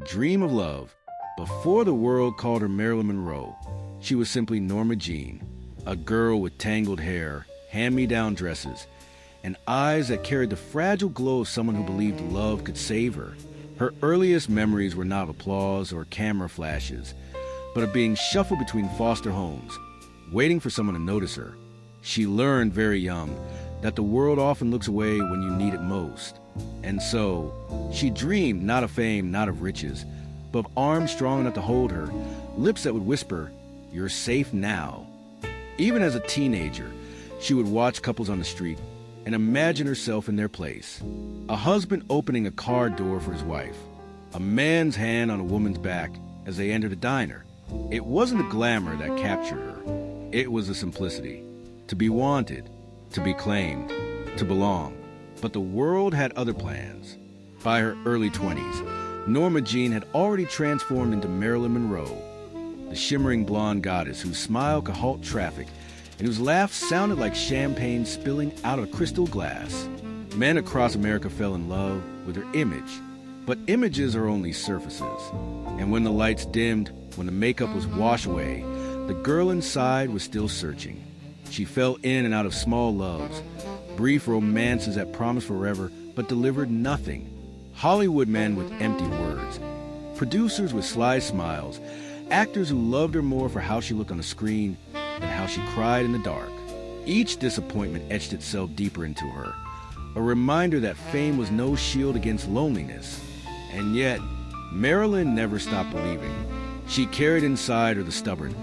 dream of love. Before the world called her Marilyn Monroe, she was simply Norma Jean, a girl with tangled hair, hand-me-down dresses, and eyes that carried the fragile glow of someone who believed love could save her. Her earliest memories were not of applause or camera flashes, but of being shuffled between foster homes, waiting for someone to notice her. She learned very young that the world often looks away when you need it most. And so, she dreamed not of fame, not of riches, but of arms strong enough to hold her, lips that would whisper, "You're safe now." Even as a teenager, she would watch couples on the street and imagine herself in their place. A husband opening a car door for his wife, a man's hand on a woman's back as they entered a diner. It wasn't the glamour that captured her. It was the simplicity. To be wanted, to be claimed, to belong. But the world had other plans. By her early 20s, Norma Jean had already transformed into Marilyn Monroe, the shimmering blonde goddess whose smile could halt traffic and whose laugh sounded like champagne spilling out of a crystal glass. Men across America fell in love with her image. But images are only surfaces. And when the lights dimmed, when the makeup was washed away, the girl inside was still searching. She fell in and out of small loves, brief romances that promised forever but delivered nothing. Hollywood men with empty words, producers with sly smiles, actors who loved her more for how she looked on the screen than how she cried in the dark. Each disappointment etched itself deeper into her, a reminder that fame was no shield against loneliness. And yet, Marilyn never stopped believing. She carried inside her the stubborn,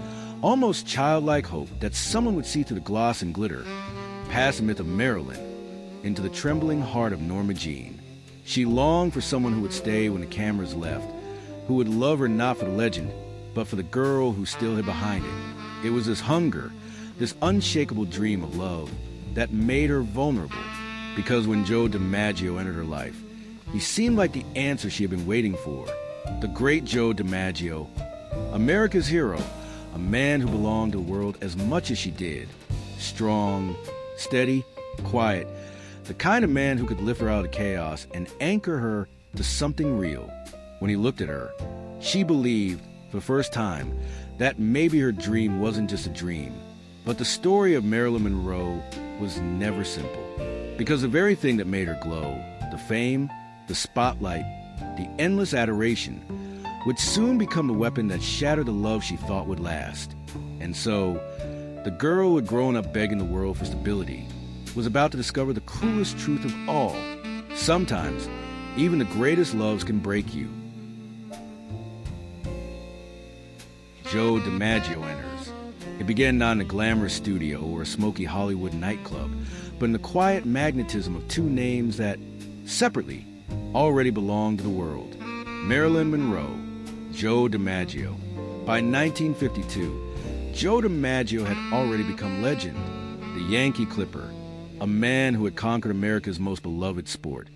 almost childlike hope that someone would see through the gloss and glitter, past the myth of Marilyn, into the trembling heart of Norma Jean. She longed for someone who would stay when the cameras left, who would love her not for the legend, but for the girl who still hid behind it. It was this hunger, this unshakable dream of love, that made her vulnerable, because when Joe DiMaggio entered her life, he seemed like the answer she had been waiting for. The great Joe DiMaggio, America's hero, a man who belonged to the world as much as she did. Strong, steady, quiet, the kind of man who could lift her out of chaos and anchor her to something real. When he looked at her, she believed, for the first time, that maybe her dream wasn't just a dream. But the story of Marilyn Monroe was never simple. Because the very thing that made her glow, the fame, the spotlight, the endless adoration, would soon become the weapon that shattered the love she thought would last. And so, the girl who had grown up begging the world for stability was about to discover the cruelest truth of all. Sometimes, even the greatest loves can break you. Joe DiMaggio enters. It began not in a glamorous studio or a smoky Hollywood nightclub, but in the quiet magnetism of two names that, separately, already belonged to the world. Marilyn Monroe, Joe DiMaggio. By 1952, Joe DiMaggio had already become legend, the Yankee Clipper, a man who had conquered America's most beloved sport,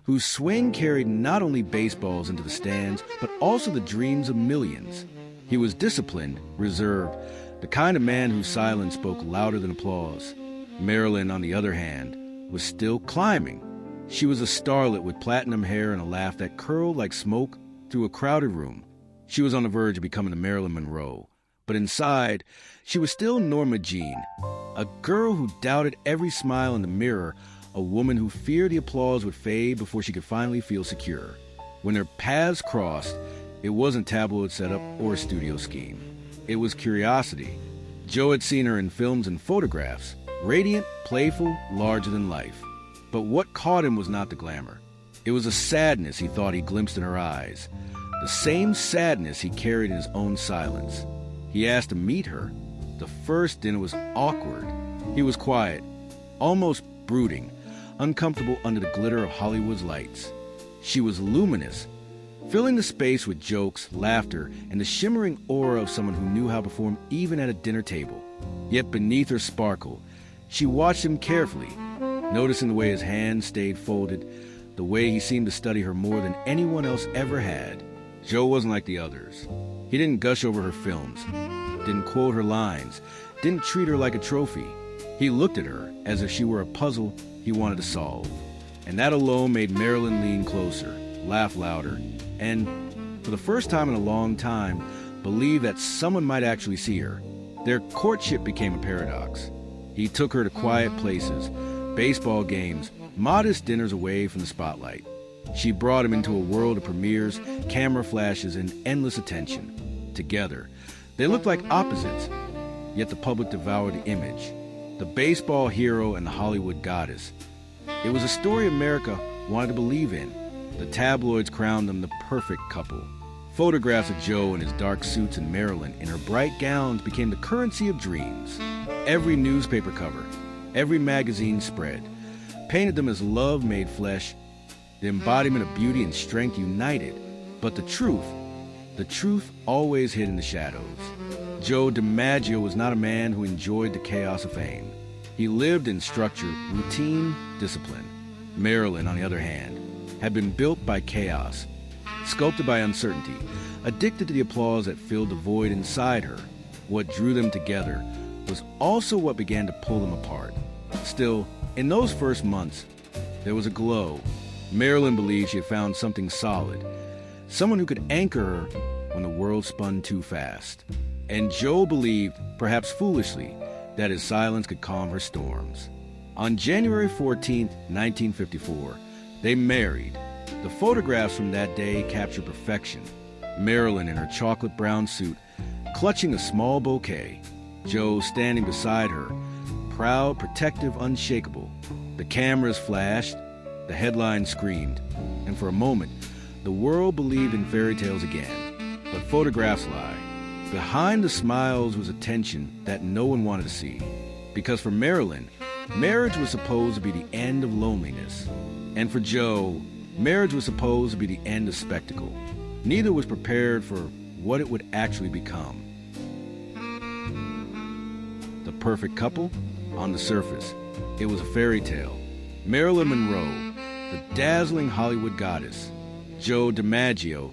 whose swing carried not only baseballs into the stands, but also the dreams of millions. He was disciplined, reserved, the kind of man whose silence spoke louder than applause. Marilyn, on the other hand, was still climbing. She was a starlet with platinum hair and a laugh that curled like smoke through a crowded room. She was on the verge of becoming a Marilyn Monroe. But inside, she was still Norma Jean, a girl who doubted every smile in the mirror, a woman who feared the applause would fade before she could finally feel secure. When their paths crossed, it wasn't tabloid setup or a studio scheme. It was curiosity. Joe had seen her in films and photographs, radiant, playful, larger than life. But what caught him was not the glamour. It was a sadness he thought he glimpsed in her eyes, the same sadness he carried in his own silence. He asked to meet her. The first dinner was awkward. He was quiet, almost brooding, uncomfortable under the glitter of Hollywood's lights. She was luminous, filling the space with jokes, laughter, and the shimmering aura of someone who knew how to perform even at a dinner table. Yet beneath her sparkle, she watched him carefully, noticing the way his hands stayed folded, the way he seemed to study her more than anyone else ever had. Joe wasn't like the others. He didn't gush over her films, didn't quote her lines, didn't treat her like a trophy. He looked at her as if she were a puzzle he wanted to solve. And that alone made Marilyn lean closer, laugh louder, and for the first time in a long time, believed that someone might actually see her. Their courtship became a paradox. He took her to quiet places, baseball games, modest dinners away from the spotlight. She brought him into a world of premieres, camera flashes, and endless attention. Together, they looked like opposites, yet the public devoured the image. The baseball hero and the Hollywood goddess. It was a story America wanted to believe in. The tabloids crowned them the perfect couple. Photographs of Joe in his dark suits and Marilyn in her bright gowns became the currency of dreams. Every newspaper cover, every magazine spread, painted them as love made flesh, the embodiment of beauty and strength united. But the truth always hid in the shadows. Joe DiMaggio was not a man who enjoyed the chaos of fame. He lived in structure, routine, discipline. Marilyn, on the other hand, had been built by chaos, sculpted by uncertainty, addicted to the applause that filled the void inside her. What drew them together was also what began to pull them apart. Still, in those first months, there was a glow. Marilyn believed she had found something solid, someone who could anchor her when the world spun too fast. And Joe believed, perhaps foolishly, that his silence could calm her storms. On January 14, 1954, they married. The photographs from that day captured perfection. Marilyn in her chocolate brown suit, clutching a small bouquet. Joe standing beside her, proud, protective, unshakable. The cameras flashed, the headlines screamed, and for a moment, the world believed in fairy tales again. But photographs lie. Behind the smiles was a tension that no one wanted to see. Because for Marilyn, marriage was supposed to be the end of loneliness. And for Joe, marriage was supposed to be the end of spectacle. Neither was prepared for what it would actually become. The perfect couple? On the surface, it was a fairy tale. Marilyn Monroe, the dazzling Hollywood goddess. Joe DiMaggio,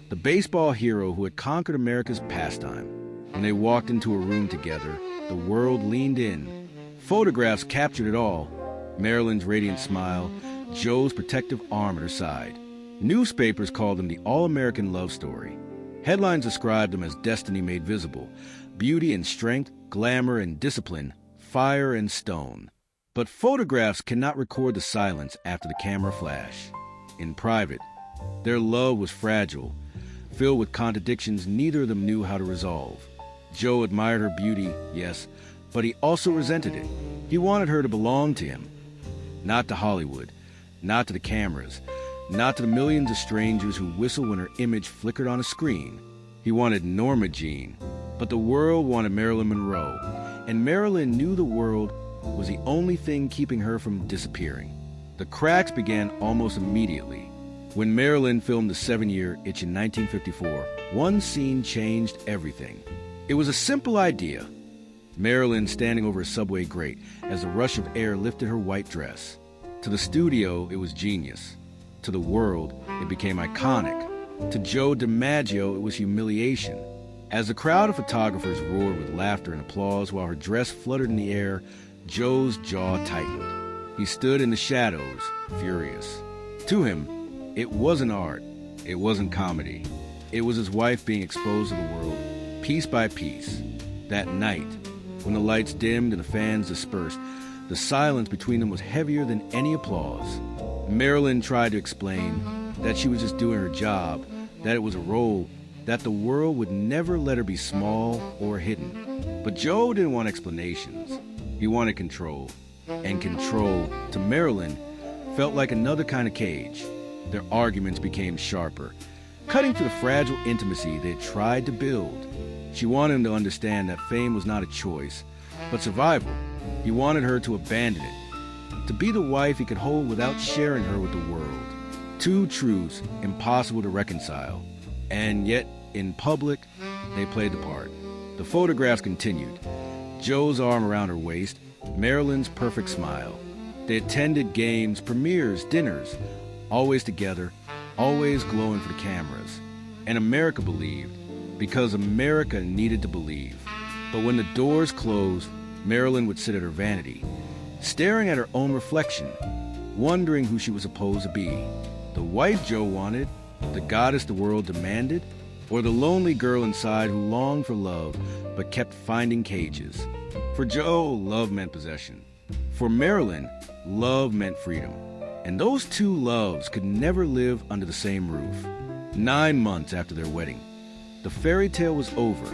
the baseball hero who had conquered America's pastime. When they walked into a room together, the world leaned in. Photographs captured it all. Marilyn's radiant smile, Joe's protective arm at her side. Newspapers called them the all-American love story. Headlines described them as destiny made visible, beauty and strength, glamour and discipline, fire and stone. But photographs cannot record the silence after the camera flash. In private, their love was fragile, filled with contradictions neither of them knew how to resolve. Joe admired her beauty, yes, but he also resented it. He wanted her to belong to him, not to Hollywood, not to the cameras, not to the millions of strangers who whistle when her image flickered on a screen. He wanted Norma Jean, but the world wanted Marilyn Monroe, and Marilyn knew the world was the only thing keeping her from disappearing. The cracks began almost immediately. When Marilyn filmed The 7-Year Itch in 1954, one scene changed everything. It was a simple idea. Marilyn standing over a subway grate as the rush of air lifted her white dress. To the studio, it was genius. To the world, it became iconic. To Joe DiMaggio, it was humiliation. As the crowd of photographers roared with laughter and applause while her dress fluttered in the air, Joe's jaw tightened. He stood in the shadows, furious. To him, it wasn't art. It wasn't comedy. It was his wife being exposed to the world, piece by piece. That night, when the lights dimmed and the fans dispersed, the silence between them was heavier than any applause. Marilyn tried to explain that she was just doing her job, that it was a role, that the world would never let her be small or hidden. But Joe didn't want explanations. He wanted control. And control, to Marilyn, felt like another kind of cage. Their arguments became sharper, cutting through the fragile intimacy they had tried to build. She wanted him to understand that fame was not a choice, but survival. He wanted her to abandon it, to be the wife he could hold without sharing her with the world. Two truths impossible to reconcile. And yet, in public, they played the part. The photographs continued. Joe's arm around her waist, Marilyn's perfect smile. They attended games, premieres, dinners, always together, always glowing for the cameras. And America believed, because America needed to believe. But when the doors closed, Marilyn would sit at her vanity, staring at her own reflection, wondering who she was supposed to be. The wife Joe wanted, The goddess the world demanded, or the lonely girl inside who longed for love but kept finding cages? For Joe, love meant possession. For Marilyn, love meant freedom. And those two loves could never live under the same roof. 9 months after their wedding, the fairy tale was over.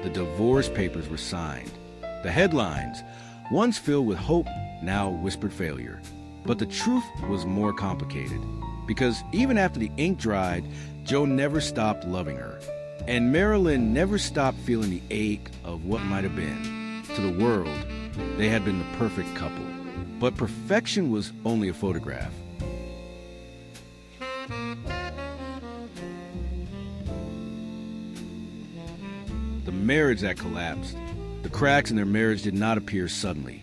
The divorce papers were signed. The headlines, once filled with hope, now whispered failure. But the truth was more complicated, because even after the ink dried, Joe never stopped loving her. And Marilyn never stopped feeling the ache of what might have been. To the world, they had been the perfect couple. But perfection was only a photograph. The marriage that collapsed, the cracks in their marriage did not appear suddenly.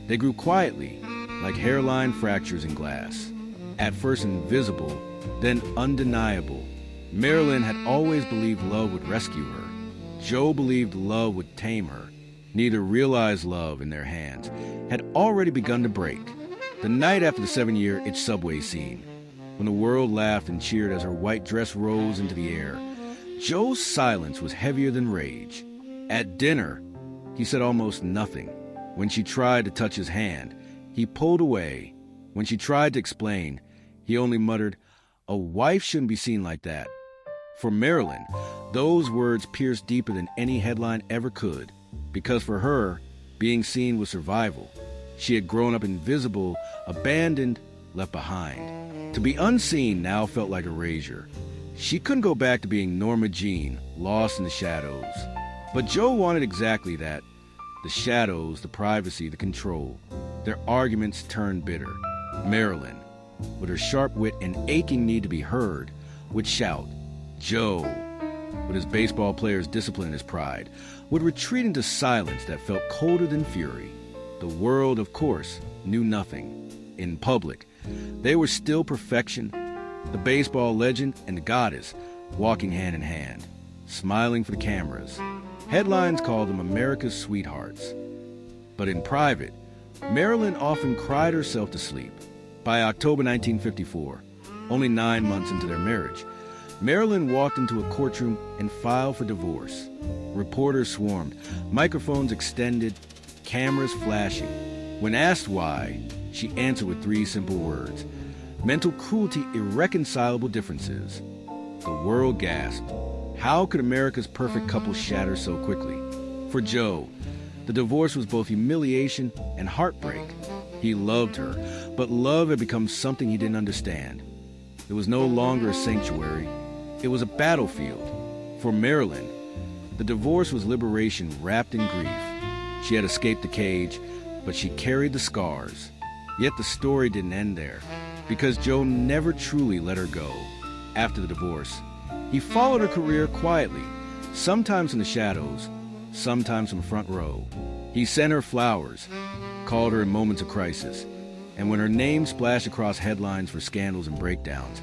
They grew quietly, like hairline fractures in glass. At first invisible, then undeniable. Marilyn had always believed love would rescue her. Joe believed love would tame her. Neither realized love in their hands had already begun to break. The night after the 7-year Itch subway scene, when the world laughed and cheered as her white dress rose into the air, Joe's silence was heavier than rage. At dinner, he said almost nothing. When she tried to touch his hand, he pulled away. When she tried to explain, he only muttered, "A wife shouldn't be seen like that." For Marilyn, those words pierced deeper than any headline ever could, because for her, being seen was survival. She had grown up invisible, abandoned, left behind. To be unseen now felt like erasure. She couldn't go back to being Norma Jean, lost in the shadows. But Joe wanted exactly that. The shadows, the privacy, the control. Their arguments turned bitter. Marilyn, with her sharp wit and aching need to be heard, would shout. Joe, with his baseball player's discipline and his pride, would retreat into silence that felt colder than fury. The world, of course, knew nothing. In public, they were still perfection. The baseball legend and the goddess walking hand in hand, smiling for the cameras. Headlines called them America's sweethearts. But in private, Marilyn often cried herself to sleep. By October 1954, only 9 months into their marriage, Marilyn walked into a courtroom and filed for divorce. Reporters swarmed, microphones extended, cameras flashing. When asked why, she answered with 3 simple words: mental cruelty, irreconcilable differences. The world gasped. How could America's perfect couple shatter so quickly? For Joe, the divorce was both humiliation and heartbreak. He loved her, but love had become something he didn't understand. It was no longer a sanctuary. It was a battlefield. For Marilyn, the divorce was liberation wrapped in grief. She had escaped the cage, but she carried the scars. Yet the story didn't end there, because Joe never truly let her go. After the divorce, he followed her career quietly, sometimes in the shadows, sometimes from front row. He sent her flowers, called her in moments of crisis, and when her name splashed across headlines for scandals and breakdowns,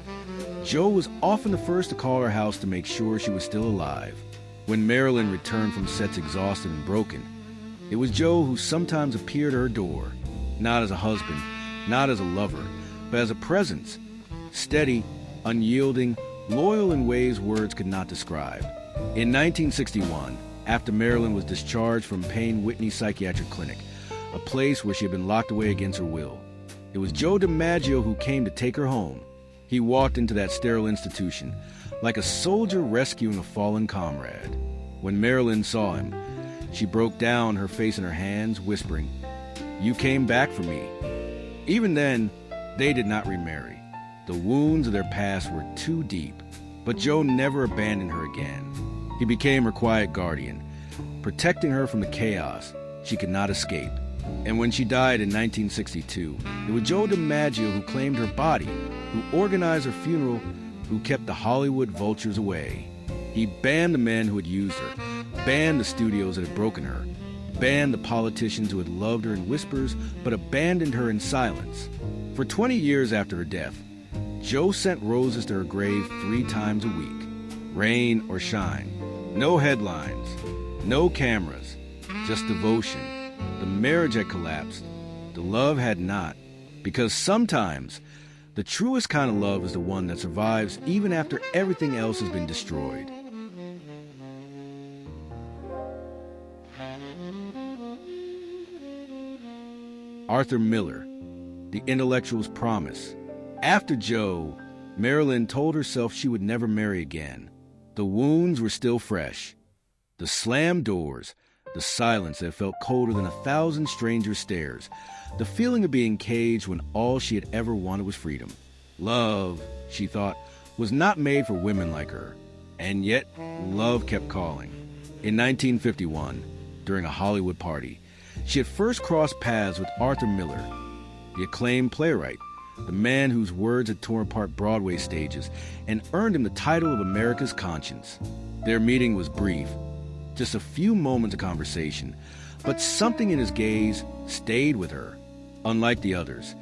Joe was often the first to call her house to make sure she was still alive. When Marilyn returned from sets exhausted and broken, it was Joe who sometimes appeared at her door, not as a husband, not as a lover, but as a presence, steady, unyielding, loyal in ways words could not describe. In 1961, after Marilyn was discharged from Payne Whitney Psychiatric Clinic, a place where she had been locked away against her will, it was Joe DiMaggio who came to take her home. He walked into that sterile institution like a soldier rescuing a fallen comrade. When Marilyn saw him, she broke down, her face in her hands, whispering, "You came back for me." Even then, they did not remarry. The wounds of their past were too deep, but Joe never abandoned her again. He became her quiet guardian, protecting her from the chaos she could not escape. And when she died in 1962, it was Joe DiMaggio who claimed her body, who organized her funeral, who kept the Hollywood vultures away. He banned the men who had used her, banned the studios that had broken her, banned the politicians who had loved her in whispers but abandoned her in silence. For 20 years after her death, Joe sent roses to her grave 3 times a week, rain or shine. No headlines, no cameras, just devotion. The marriage had collapsed. The love had not, because sometimes The truest kind of love is the one that survives even after everything else has been destroyed. Arthur Miller, the intellectual's promise. After Joe, Marilyn told herself she would never marry again. The wounds were still fresh. The slammed doors, the silence that felt colder than 1,000 stranger stares, the feeling of being caged when all she had ever wanted was freedom. Love, she thought, was not made for women like her. And yet, love kept calling. In 1951, during a Hollywood party, she had first crossed paths with Arthur Miller, the acclaimed playwright, the man whose words had torn apart Broadway stages and earned him the title of America's conscience. Their meeting was brief, just a few moments of conversation, but something in his gaze stayed with her. Unlike the others,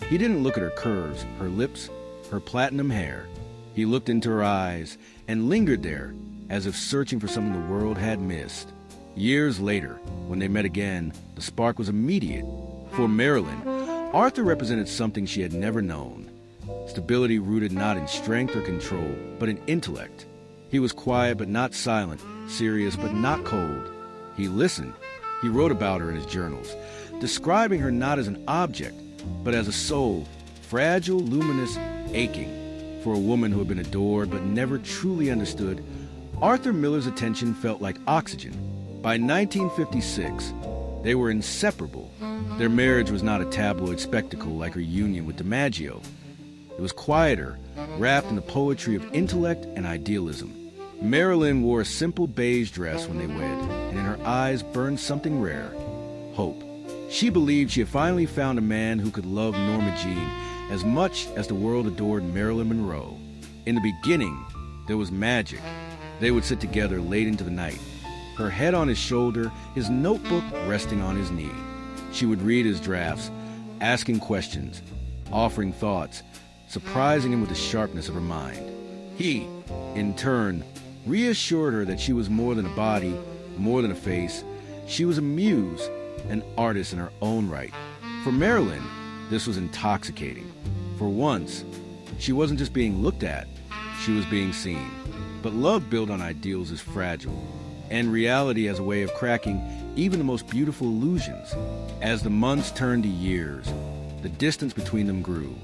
he didn't look at her curves, her lips, her platinum hair. He looked into her eyes and lingered there as if searching for something the world had missed. Years later, when they met again, the spark was immediate. For Marilyn, Arthur represented something she had never known. Stability rooted not in strength or control, but in intellect. He was quiet but not silent, serious but not cold. He listened. He wrote about her in his journals, describing her not as an object, but as a soul, fragile, luminous, aching. For a woman who had been adored but never truly understood, Arthur Miller's attention felt like oxygen. By 1956, they were inseparable. Their marriage was not a tabloid spectacle like her union with DiMaggio. It was quieter, wrapped in the poetry of intellect and idealism. Marilyn wore a simple beige dress when they wed, and in her eyes burned something rare: hope. She believed she had finally found a man who could love Norma Jean as much as the world adored Marilyn Monroe. In the beginning, there was magic. They would sit together late into the night, her head on his shoulder, his notebook resting on his knee. She would read his drafts, asking questions, offering thoughts, surprising him with the sharpness of her mind. He, in turn, reassured her that she was more than a body, more than a face. She was a muse, an artist in her own right. For Marilyn, this was intoxicating. For once, she wasn't just being looked at, she was being seen. But love built on ideals is fragile, and reality has a way of cracking even the most beautiful illusions. As the months turned to years, the distance between them grew.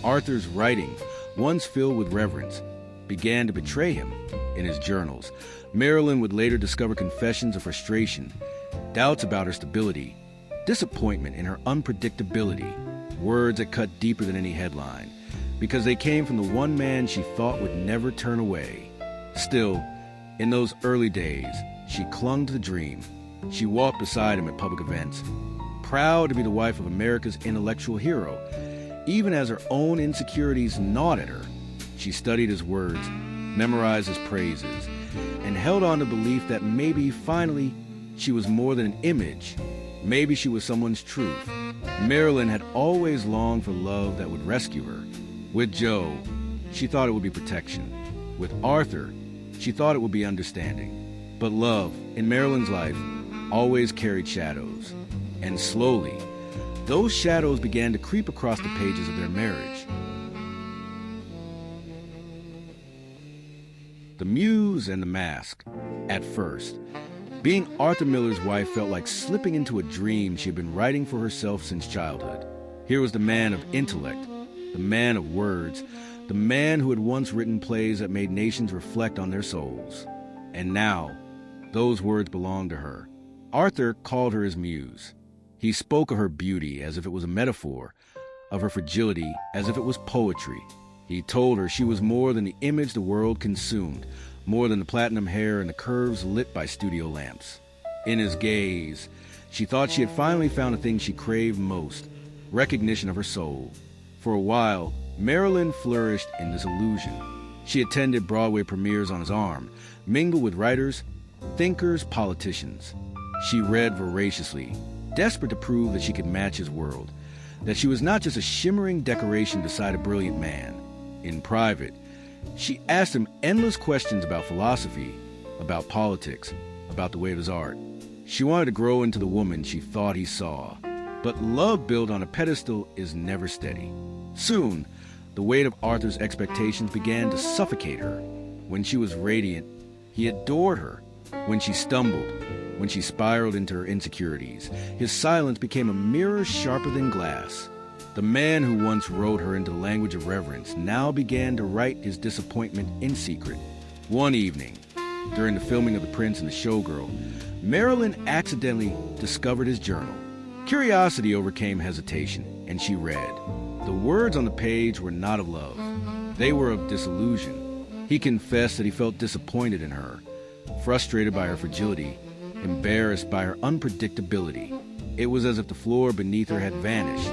Arthur's writing, once filled with reverence, began to betray him. In his journals, Marilyn would later discover confessions of frustration, doubts about her stability, disappointment in her unpredictability, words that cut deeper than any headline, because they came from the one man she thought would never turn away. Still, in those early days, she clung to the dream. She walked beside him at public events, proud to be the wife of America's intellectual hero. Even as her own insecurities gnawed at her, she studied his words, memorized his praises, and held on to belief that maybe, finally, she was more than an image. Maybe she was someone's truth. Marilyn had always longed for love that would rescue her. With Joe, she thought it would be protection. With Arthur, she thought it would be understanding. But love, in Marilyn's life, always carried shadows. And slowly, those shadows began to creep across the pages of their marriage. The Muse and the Mask. At first, being Arthur Miller's wife felt like slipping into a dream she had been writing for herself since childhood. Here was the man of intellect, the man of words, the man who had once written plays that made nations reflect on their souls. And now, those words belonged to her. Arthur called her his muse. He spoke of her beauty as if it was a metaphor, of her fragility as if it was poetry. He told her she was more than the image the world consumed, more than the platinum hair and the curves lit by studio lamps. In his gaze, she thought she had finally found the thing she craved most: recognition of her soul. For a while, Marilyn flourished in this illusion. She attended Broadway premieres on his arm, mingled with writers, thinkers, politicians. She read voraciously, desperate to prove that she could match his world, that she was not just a shimmering decoration beside a brilliant man. In private, she asked him endless questions about philosophy, about politics, about the way of his art. She wanted to grow into the woman she thought he saw. But love built on a pedestal is never steady. Soon, The weight of Arthur's expectations began to suffocate her. When she was radiant, he adored her. When she stumbled, when she spiraled into her insecurities, his silence became a mirror sharper than glass. The man who once wrote her into the language of reverence now began to write his disappointment in secret. One evening, during the filming of The Prince and the Showgirl, Marilyn accidentally discovered his journal. Curiosity overcame hesitation, and she read. The words on the page were not of love. They were of disillusion. He confessed that he felt disappointed in her, frustrated by her fragility, embarrassed by her unpredictability. It was as if the floor beneath her had vanished.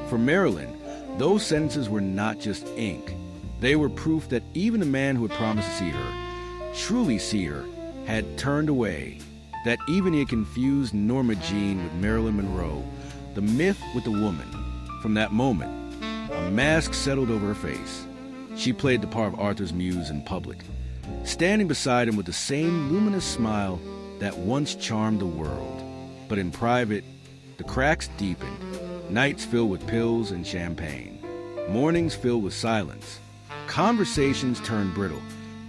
For Marilyn, those sentences were not just ink. They were proof that even the man who had promised to see her, truly see her, had turned away. That even he had confused Norma Jean with Marilyn Monroe, the myth with the woman. From that moment, a mask settled over her face. She played the part of Arthur's muse in public, standing beside him with the same luminous smile that once charmed the world. But in private, the cracks deepened. Nights filled with pills and champagne. Mornings filled with silence. Conversations turned brittle,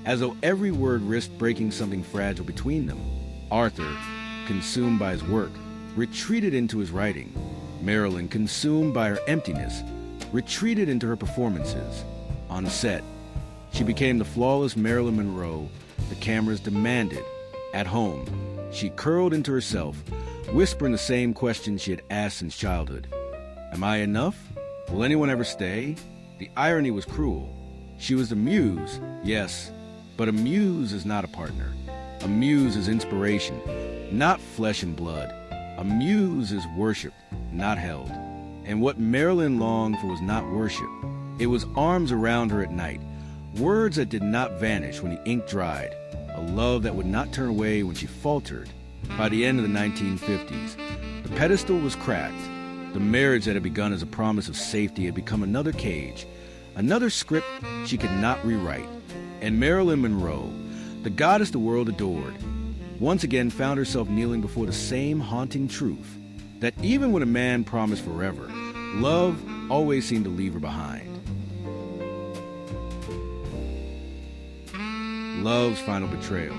as though every word risked breaking something fragile between them. Arthur, consumed by his work, retreated into his writing. Marilyn, consumed by her emptiness, retreated into her performances. On set, she became the flawless Marilyn Monroe the cameras demanded. At home, she curled into herself, whispering the same questions she had asked since childhood. Am I enough? Will anyone ever stay? The irony was cruel. She was the muse, yes, but a muse is not a partner. A muse is inspiration, not flesh and blood. A muse is worship, not held. And what Marilyn longed for was not worship. It was arms around her at night, words that did not vanish when the ink dried, a love that would not turn away when she faltered. By the end of the 1950s, the pedestal was cracked. The marriage that had begun as a promise of safety had become another cage, another script she could not rewrite. And Marilyn Monroe, the goddess the world adored, once again found herself kneeling before the same haunting truth, that even when a man promised forever, love always seemed to leave her behind. Love's final betrayal.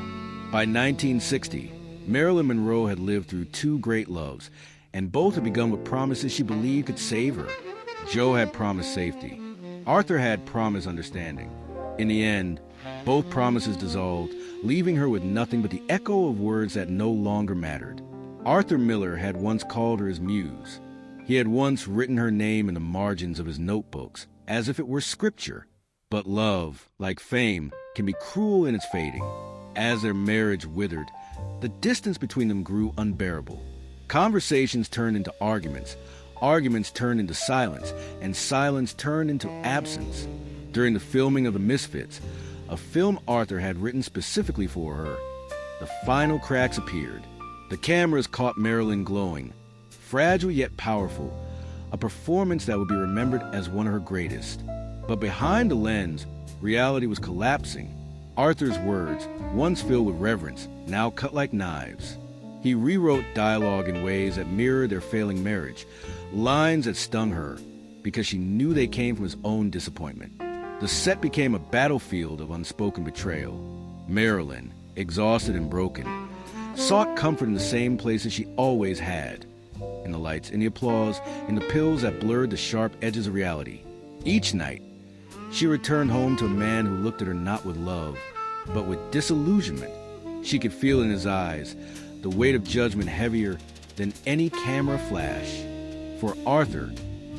By 1960, Marilyn Monroe had lived through two great loves, and both had begun with promises she believed could save her. Joe had promised safety. Arthur had promised understanding. In the end, both promises dissolved, leaving her with nothing but the echo of words that no longer mattered. Arthur Miller had once called her his muse. He had once written her name in the margins of his notebooks, as if it were scripture. But love, like fame, can be cruel in its fading. As their marriage withered, the distance between them grew unbearable. Conversations turned into arguments, arguments turned into silence, and silence turned into absence. During the filming of The Misfits, a film Arthur had written specifically for her, the final cracks appeared. The cameras caught Marilyn glowing, fragile yet powerful, a performance that would be remembered as one of her greatest. But behind the lens, reality was collapsing. Arthur's words, once filled with reverence, now cut like knives. He rewrote dialogue in ways that mirrored their failing marriage, lines that stung her, because she knew they came from his own disappointment. The set became a battlefield of unspoken betrayal. Marilyn, exhausted and broken, sought comfort in the same places she always had. In the lights, in the applause, in the pills that blurred the sharp edges of reality. Each night, she returned home to a man who looked at her not with love, but with disillusionment. She could feel in his eyes the weight of judgment heavier than any camera flash. For Arthur,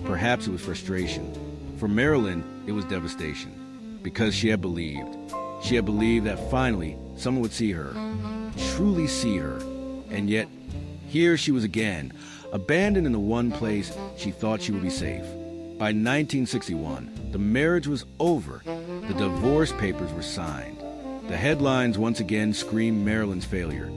perhaps it was frustration. For Marilyn, it was devastation. Because she had believed. She had believed that finally someone would see her, truly see her. And yet, here she was again, abandoned in the one place she thought she would be safe. By 1961, the marriage was over. The divorce papers were signed. The headlines once again screamed Marilyn's failure,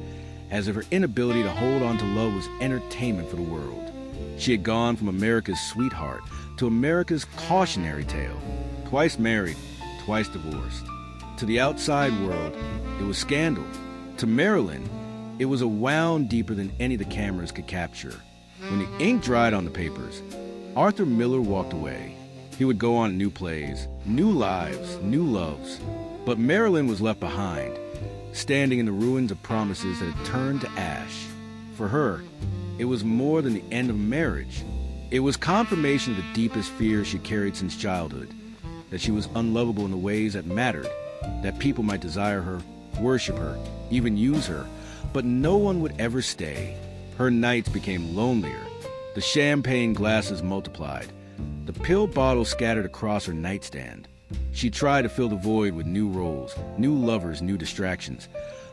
as if her inability to hold on to love was entertainment for the world. She had gone from America's sweetheart to America's cautionary tale. Twice married, twice divorced. To the outside world, it was scandal. To Marilyn, it was a wound deeper than any the cameras could capture. When the ink dried on the papers, Arthur Miller walked away. He would go on new plays, new lives, new loves. But Marilyn was left behind, standing in the ruins of promises that had turned to ash. For her, it was more than the end of marriage. It was confirmation of the deepest fear she carried since childhood, that she was unlovable in the ways that mattered, that people might desire her, worship her, even use her, but no one would ever stay. Her nights became lonelier. The champagne glasses multiplied. The pill bottles scattered across her nightstand. She tried to fill the void with new roles, new lovers, new distractions.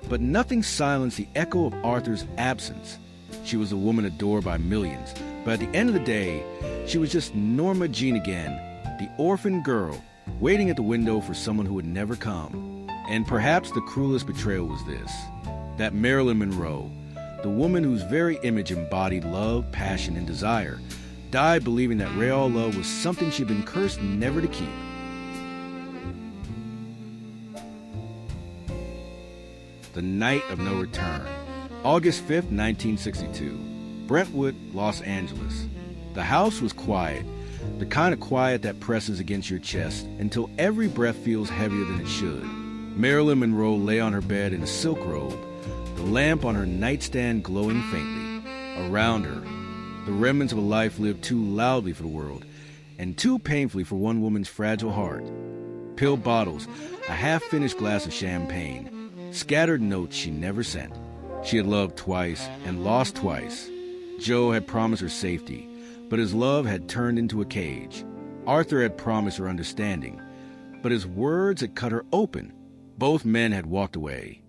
But nothing silenced the echo of Arthur's absence. She was a woman adored by millions, but at the end of the day, she was just Norma Jean again, the orphan girl, waiting at the window for someone who would never come. And perhaps the cruelest betrayal was this, that Marilyn Monroe, the woman whose very image embodied love, passion, and desire, died believing that real love was something she'd been cursed never to keep. The Night of No Return, August 5th, 1962, Brentwood, Los Angeles. The house was quiet, the kind of quiet that presses against your chest until every breath feels heavier than it should. Marilyn Monroe lay on her bed in a silk robe, the lamp on her nightstand glowing faintly. Around her, the remnants of a life lived too loudly for the world, and too painfully for one woman's fragile heart. Pill bottles, a half-finished glass of champagne, scattered notes she never sent. She had loved twice and lost twice. Joe had promised her safety, but his love had turned into a cage. Arthur had promised her understanding, but his words had cut her open. Both men had walked away.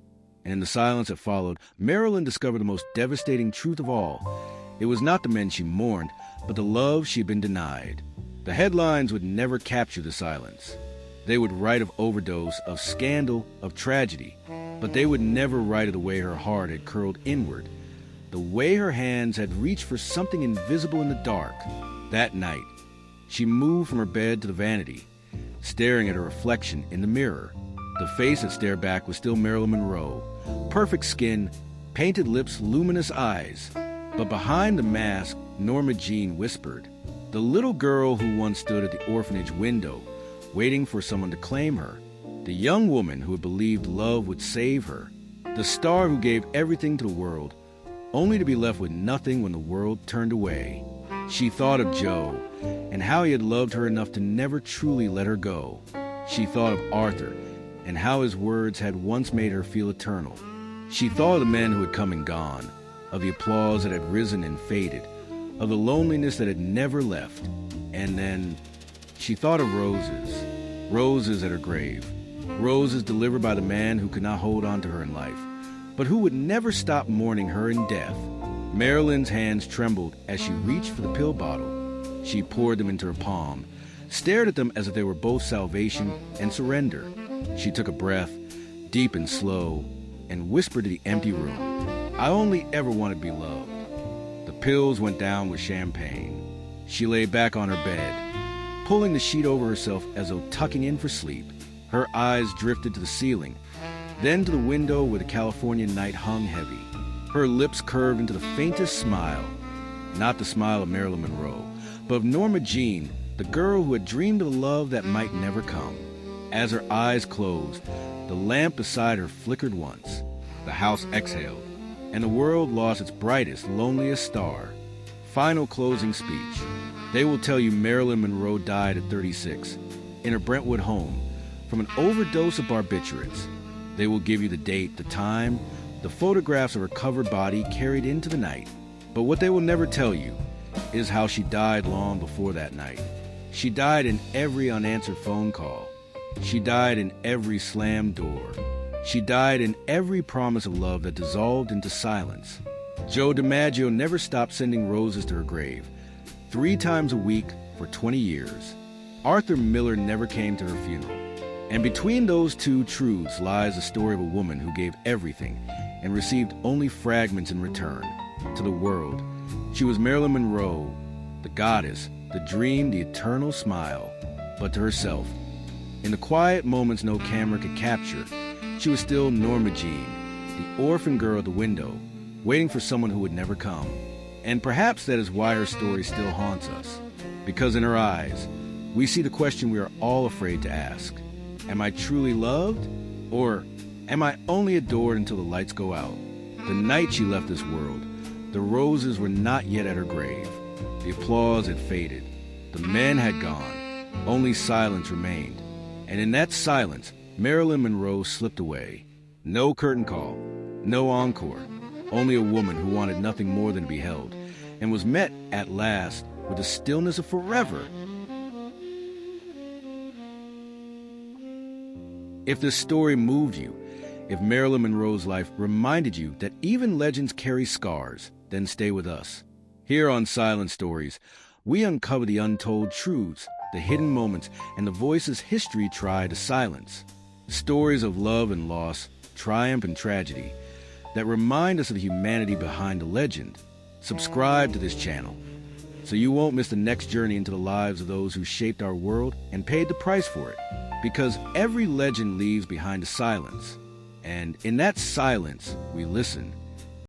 And in the silence that followed, Marilyn discovered the most devastating truth of all. It was not the men she mourned, but the love she had been denied. The headlines would never capture the silence. They would write of overdose, of scandal, of tragedy, but they would never write of the way her heart had curled inward, the way her hands had reached for something invisible in the dark. That night, she moved from her bed to the vanity, staring at her reflection in the mirror. The face that stared back was still Marilyn Monroe, perfect skin, painted lips, luminous eyes. But behind the mask, Norma Jean whispered, the little girl who once stood at the orphanage window, waiting for someone to claim her, the young woman who had believed love would save her, the star who gave everything to the world, only to be left with nothing when the world turned away. She thought of Joe, and how he had loved her enough to never truly let her go. She thought of Arthur, and how his words had once made her feel eternal. She thought of the men who had come and gone, of the applause that had risen and faded, of the loneliness that had never left. And then she thought of roses, roses at her grave, roses delivered by the man who could not hold on to her in life, but who would never stop mourning her in death. Marilyn's hands trembled as she reached for the pill bottle. She poured them into her palm, stared at them as if they were both salvation and surrender. She took a breath, deep and slow, and whispered to the empty room, I only ever wanted to be loved. The pills went down with champagne. She lay back on her bed, pulling the sheet over herself as though tucking in for sleep. Her eyes drifted to the ceiling, then to the window where the California night hung heavy. Her lips curved into the faintest smile, not the smile of Marilyn Monroe, but of Norma Jean, the girl who had dreamed of a love that might never come. As her eyes closed, the lamp beside her flickered once. The house exhaled, and the world lost its brightest, loneliest star. Final closing speech. They will tell you Marilyn Monroe died at 36, in her Brentwood home, from an overdose of barbiturates. They will give you the date, the time, the photographs of her covered body carried into the night. But what they will never tell you is how she died long before that night. She died in every unanswered phone call. She died in every slammed door. She died in every promise of love that dissolved into silence. Joe DiMaggio never stopped sending roses to her grave, 3 times a week for 20 years. Arthur Miller never came to her funeral. And between those two truths lies the story of a woman who gave everything and received only fragments in return. To the world, she was Marilyn Monroe, the goddess, the dream, the eternal smile. But to herself, in the quiet moments no camera could capture, she was still Norma Jean, the orphan girl at the window, waiting for someone who would never come. And perhaps that is why her story still haunts us, because in her eyes, we see the question we are all afraid to ask. Am I truly loved? Or am I only adored until the lights go out? The night she left this world, the roses were not yet at her grave. The applause had faded. The men had gone. Only silence remained. And in that silence, Marilyn Monroe slipped away. No curtain call, no encore. Only a woman who wanted nothing more than to be held, and was met at last with the stillness of forever. If this story moved you, if Marilyn Monroe's life reminded you that even legends carry scars, then stay with us. Here on Silent Stories, we uncover the untold truths, the hidden moments, and the voices history tried to silence. Stories of love and loss, triumph and tragedy, that remind us of the humanity behind the legend. Subscribe to this channel so you won't miss the next journey into the lives of those who shaped our world and paid the price for it. Because every legend leaves behind a silence. And in that silence, we listen.